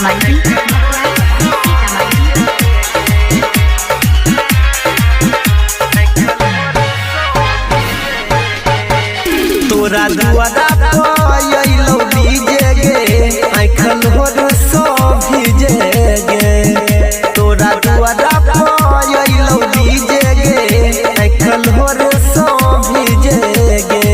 तोरा दुआरा पयलो डीजे गे आइखल होर सो भीजे गे। तोरा दुआरा पयलो डीजे गे आइखल होर सो भीजे गे।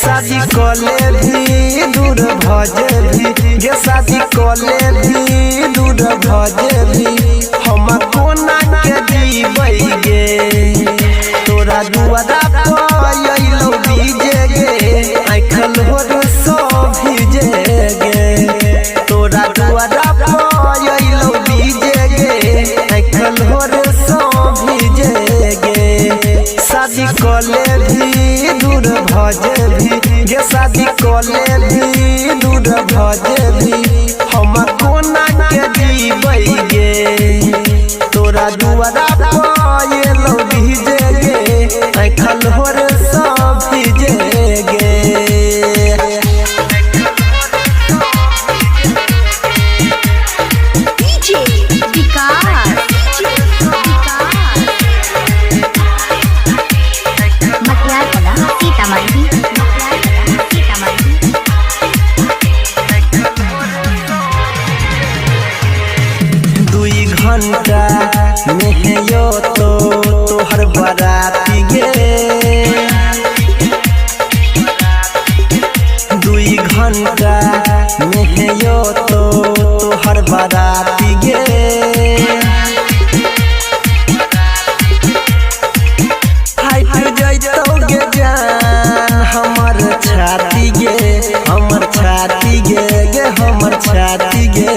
शादी कले भी दूर भजे भी गे शादी कले भी दूर भजे भी हम कोना के जीबै गे। तोरा दुआरा पयलो डीजे गे आइखल होर सो भीजे गे। तोरा दुआरा पयलो डीजे गे आइखल होर सो भीजे गे। शादी कले भी दूर भजे भी गे शादी कले भी दूर भजे भी हम कोना के जीबै गे। तोरा दुआरा पयलो डीजे गे आइखल होर सो भीजे गे। दुई घंटा मेहयो तो तोहर बराती गे। दुई घंटा मेहयो तो तोहर बराती गे। फाइट जइतौ गे जान हमर छाती गे हमर छाती गे गे हमर छाती गे।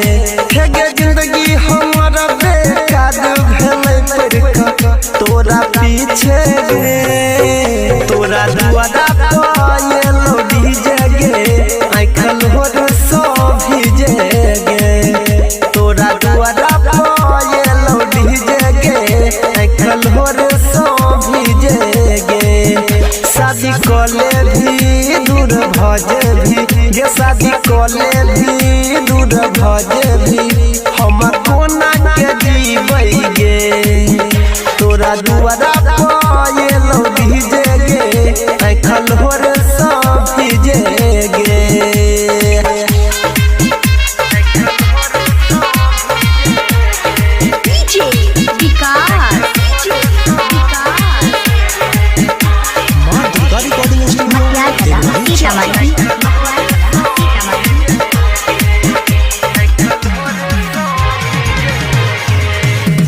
हे गे जिंदगी हमर बेकार भेलै पड़का तोरा पीछे गे। तोरा दुआरा पयलो डीजे गे आइखल होर सो भीजे गे। तोरा दुआरा पयलो डीजे गे आइखल होर सो भीजे गे। शादी कले भी दूर भजे भी गे शादी कले भी दूर भजे भी हम कोना के जीबै गे। तोरा दुआरा पयलो डीजे गे आइखल होर सो भीजे गे।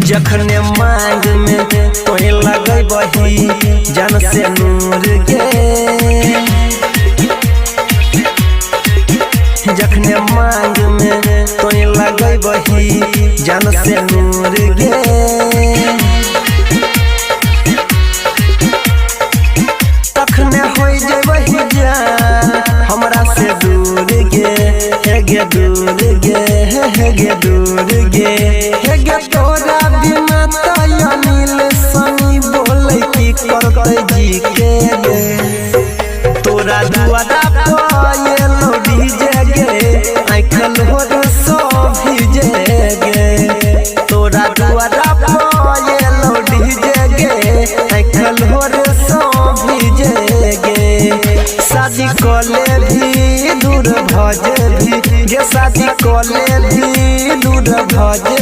जखने मांग में तोहे लगै बही जान से नूर गे। जखने मांग में तोहे लगै बही जान से नूर गे। तखने होई जेबही जान हमरा से दूर गे। हे गे दूर गे हे गे दूर गे हे गे। तोरा बिना अनिल सनी बोले की करतै जी के गे। तोरा दुआरा पयलो डीजे गे आइखल होर सो भीजे गे। तोरा दुआरा पयलो डीजे गे आइखल होर सो भीजे गे। शादी कले भी दूर भजे भी गे शादी कले भी दूर भजे